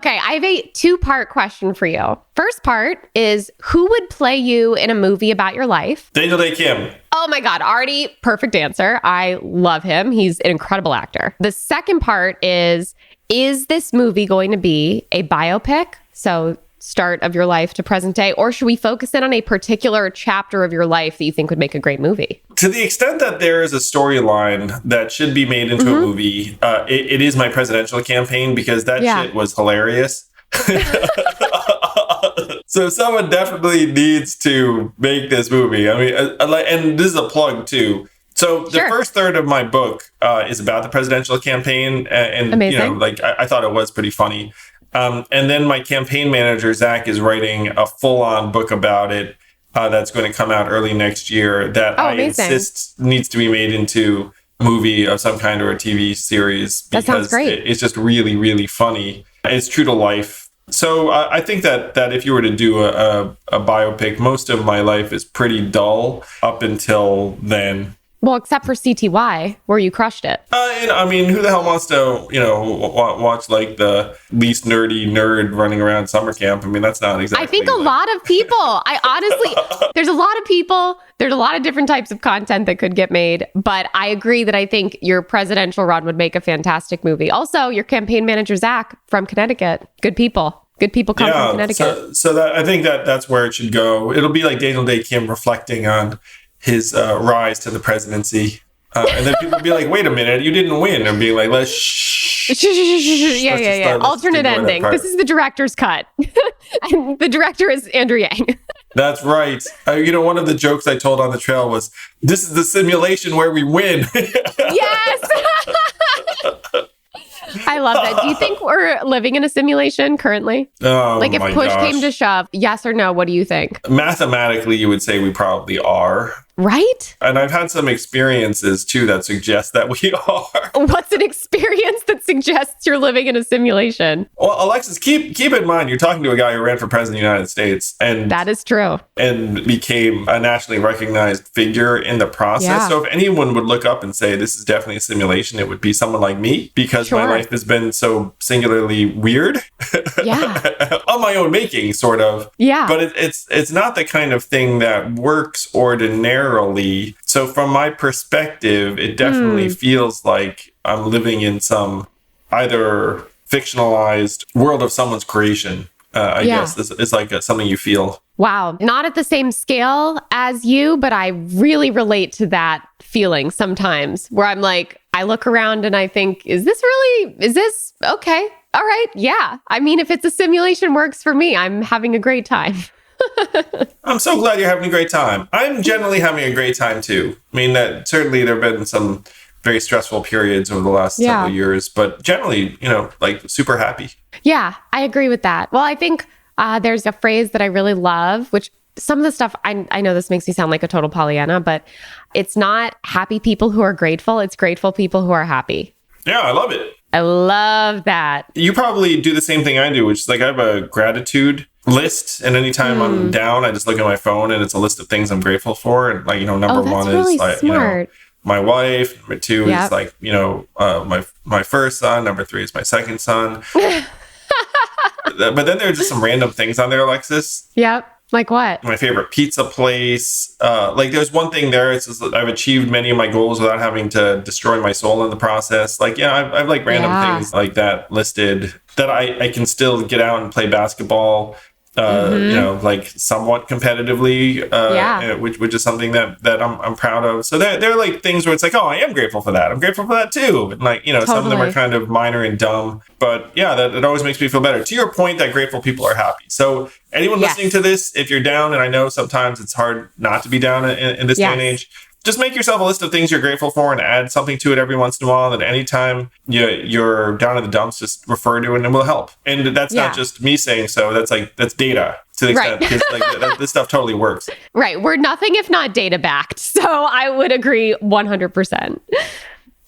Okay, I have a two-part question for you. First part is, who would play you in a movie about your life? Daniel Day Kim. Oh my God, Artie, perfect answer. I love him. He's an incredible actor. The second part is this movie going to be a biopic? So start of your life to present day, or should we focus in on a particular chapter of your life that you think would make a great movie? To the extent that there is a storyline that should be made into a movie, it is my presidential campaign, because that shit was hilarious. So someone definitely needs to make this movie. I mean, and this is a plug too. So the first third of my book is about the presidential campaign, and amazing. You know, like I thought it was pretty funny. And then my campaign manager, Zach, is writing a full-on book about it that's going to come out early next year that I insist needs to be made into a movie of some kind or a TV series. That sounds great. It's just really, really funny. It's true to life. So I think that if you were to do a biopic, most of my life is pretty dull up until then. Well, except for CTY, where you crushed it. I mean, who the hell wants to, watch like the least nerdy nerd running around summer camp? I mean, that's not exactly. I think a lot of people, there's a lot of people, there's a lot of different types of content that could get made. But I agree that I think your presidential run would make a fantastic movie. Also, your campaign manager, Zach, from Connecticut. Good people. Good people come from Connecticut. So that, I think that's where it should go. It'll be like Daniel Day Kim reflecting on his rise to the presidency. And then people will be like, wait a minute, you didn't win. And being like, let's shh. Yeah. Alternate ending. This is the director's cut. And the director is Andrew Yang. That's right. One of the jokes I told on the trail was, this is the simulation where we win. Yes. I love that. Do you think we're living in a simulation currently? Oh, like if push came to shove, yes or no, what do you think? Mathematically, you would say we probably are. Right? And I've had some experiences too that suggest that we are. What's an experience that suggests you're living in a simulation? Well, Alexis, keep in mind, you're talking to a guy who ran for president of the United States. And that is true. And became a nationally recognized figure in the process. Yeah. So if anyone would look up and say, this is definitely a simulation, it would be someone like me, because my life has been so singularly weird. Yeah. On my own making, sort of. Yeah. But it's not the kind of thing that works ordinarily. So from my perspective, it definitely feels like I'm living in some either fictionalized world of someone's creation. I guess it's like something you feel. Wow. Not at the same scale as you, but I really relate to that feeling sometimes where I'm like, I look around and I think, is this okay? All right. Yeah. I mean, if it's a simulation works for me, I'm having a great time. I'm so glad you're having a great time. I'm generally having a great time too. I mean, that certainly there have been some very stressful periods over the last several years, but generally, like super happy. Yeah, I agree with that. Well, I think there's a phrase that I really love, which some of the stuff, I know this makes me sound like a total Pollyanna, but it's not happy people who are grateful. It's grateful people who are happy. Yeah, I love it. I love that. You probably do the same thing I do, which is like I have a gratitude list, and anytime I'm down, I just look at my phone and it's a list of things I'm grateful for. And like, number one really is like, smart. My wife. Number two is like, my first son. Number three is my second son. But then there are just some random things on there, Alexis. Yep. Like what? My favorite pizza place. Like there's one thing there. It's just that I've achieved many of my goals without having to destroy my soul in the process. Like, I've like random things like that listed that I can still get out and play basketball. Like somewhat competitively, which is something that I'm proud of. So they're like things where it's like, oh, I am grateful for that. I'm grateful for that too. And like, totally. Some of them are kind of minor and dumb, but that always makes me feel better. To your point that grateful people are happy. So anyone listening to this, if you're down, and I know sometimes it's hard not to be down in this day and age, just make yourself a list of things you're grateful for and add something to it every once in a while. And anytime you're down in the dumps, just refer to it and it will help. And that's not just me saying so. That's data to the extent because this stuff totally works. Right. We're nothing if not data backed. So I would agree 100%.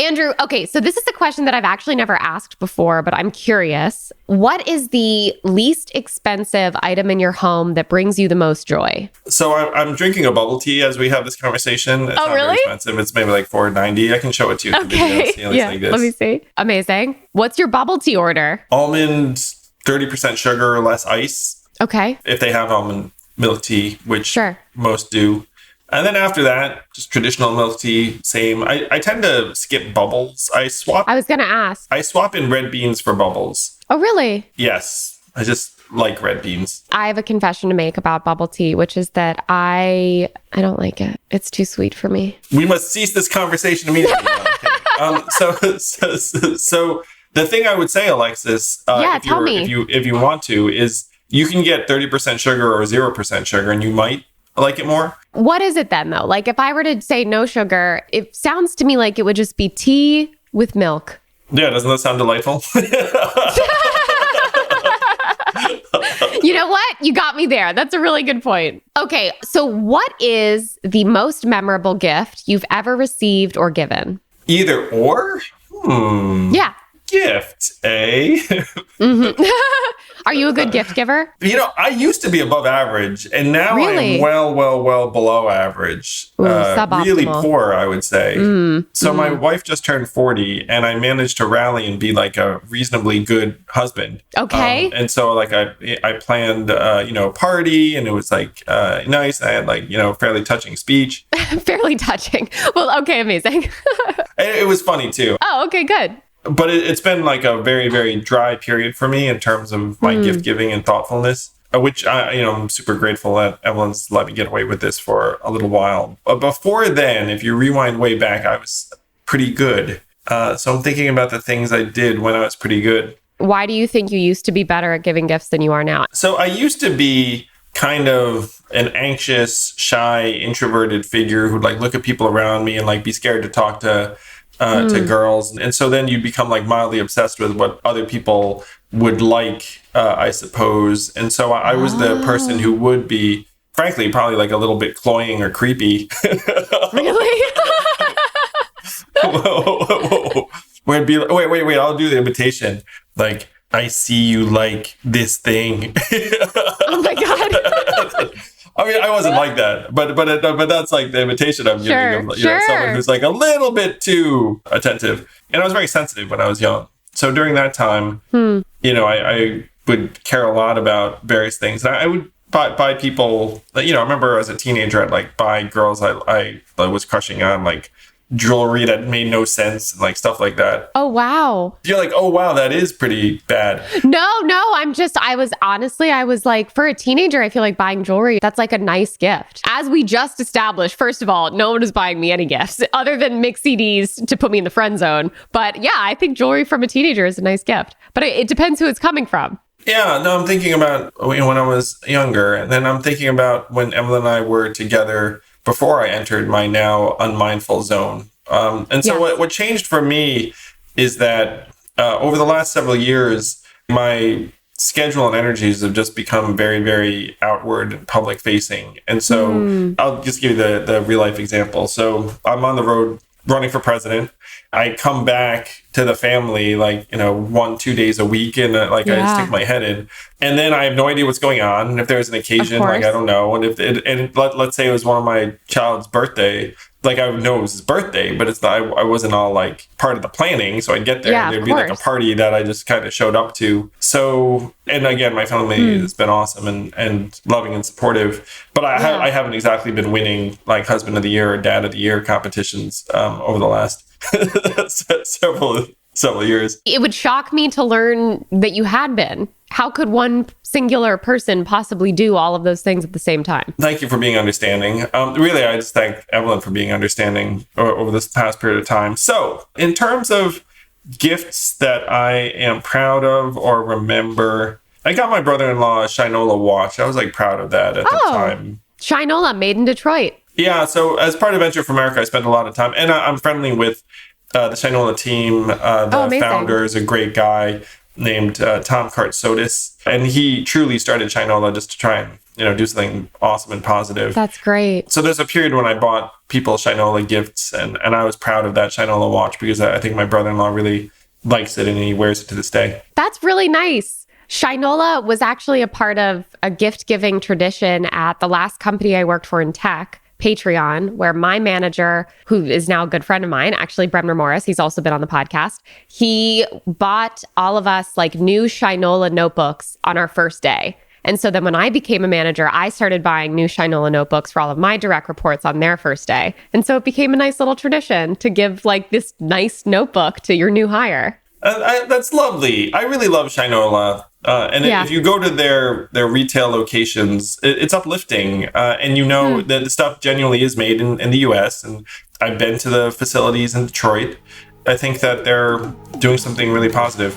Andrew, okay, so this is a question that I've actually never asked before, but I'm curious. What is the least expensive item in your home that brings you the most joy? So I'm drinking a bubble tea as we have this conversation. It's not very expensive. It's maybe like $4.90. I can show it to you. Okay. Like this. Let me see. Amazing. What's your bubble tea order? Almond 30% sugar or less ice. Okay. If they have almond milk tea, which Sure. most do. And then after that, just traditional milk tea, same. I tend to skip bubbles. I was going to ask. I swap in red beans for bubbles. Oh, really? Yes. I just like red beans. I have a confession to make about bubble tea, which is that I don't like it. It's too sweet for me. We must cease this conversation immediately. No, so the thing I would say, Alexis, tell me. if you want to, is you can get 30% sugar or 0% sugar, and you might like it more. What is it then, though? Like, if I were to say no sugar, it sounds to me like it would just be tea with milk. Yeah, doesn't that sound delightful? You know what? You got me there. That's a really good point. Okay, so what is the most memorable gift you've ever received or given? Either or? Yeah. Gift, eh? Are you a good gift giver? I used to be above average, and now Really? I'm well below average. Ooh, suboptimal. Really poor, I would say. So my wife just turned 40, and I managed to rally and be like a reasonably good husband. Okay. And so like I planned, a party, and it was like nice. I had like, fairly touching speech. Fairly touching. Well, okay, amazing. It was funny too. Oh, okay, good. But it's been like a very, very dry period for me in terms of my gift giving and thoughtfulness, which I'm super grateful that Evelyn's let me get away with this for a little while. But before then, if you rewind way back, I was pretty good. So I'm thinking about the things I did when I was pretty good. Why do you think you used to be better at giving gifts than you are now? So I used to be kind of an anxious, shy, introverted figure who'd like look at people around me and like be scared to talk to girls. And so then you become like mildly obsessed with what other people would like, I suppose. And so I was the person who would be, frankly, probably like a little bit cloying or creepy. Really? Whoa. Where it'd be like, wait, I'll do the imitation. Like, I see you like this thing. Oh my God. I mean, I wasn't like that, but that's like the imitation I'm giving of someone who's like a little bit too attentive. And I was very sensitive when I was young. So during that time, I would care a lot about various things. And I would buy people, I remember as a teenager, I'd like buy girls I was crushing on, like jewelry that made no sense and like stuff like that. Oh, wow. You're like, oh, wow, that is pretty bad. No, I was like, for a teenager, I feel like buying jewelry, that's like a nice gift. As we just established, first of all, no one is buying me any gifts other than mix CDs to put me in the friend zone. But yeah, I think jewelry from a teenager is a nice gift, but it depends who it's coming from. Yeah, no, I'm thinking about when I was younger, and then I'm thinking about when Evelyn and I were together before I entered my now unmindful zone. And so what changed for me is that over the last several years, my schedule and energies have just become very, very outward and public facing. And so I'll just give you the real life example. So I'm on the road running for president. I come back to the family 1-2 days a week, and I stick my head in, and then I have no idea what's going on. And if there's an occasion, I don't know. And let's say it was one of my child's birthday, I would know it was his birthday, but it's not, I wasn't all part of the planning. So I'd get there and there'd be a party that I just kind of showed up to. So, and again, my family has been awesome and loving and supportive, but I haven't exactly been winning husband of the year or dad of the year competitions over the last several years. It would shock me to learn that you had been. How could one singular person possibly do all of those things at the same time? Thank you for being understanding. Really, I just thank Evelyn for being understanding over this past period of time. So, in terms of gifts that I am proud of or remember, I got my brother-in-law a Shinola watch. I was proud of that at the time. Shinola, made in Detroit. Yeah, so as part of Venture for America, I spent a lot of time, and I'm friendly with the Shinola team. The founder is a great guy named Tom Kartsotis, and he truly started Shinola just to try and do something awesome and positive. That's great. So there's a period when I bought people Shinola gifts, and I was proud of that Shinola watch because I think my brother-in-law really likes it and he wears it to this day. That's really nice. Shinola was actually a part of a gift-giving tradition at the last company I worked for in tech. Patreon, where my manager, who is now a good friend of mine, actually Bremner Morris, he's also been on the podcast, he bought all of us like new Shinola notebooks on our first day. And so then when I became a manager, I started buying new Shinola notebooks for all of my direct reports on their first day. And so it became a nice little tradition to give like this nice notebook to your new hire. That's lovely. I really love Shinola. If you go to their retail locations, it's uplifting. And you know that the stuff genuinely is made in the US. And I've been to the facilities in Detroit. I think that they're doing something really positive.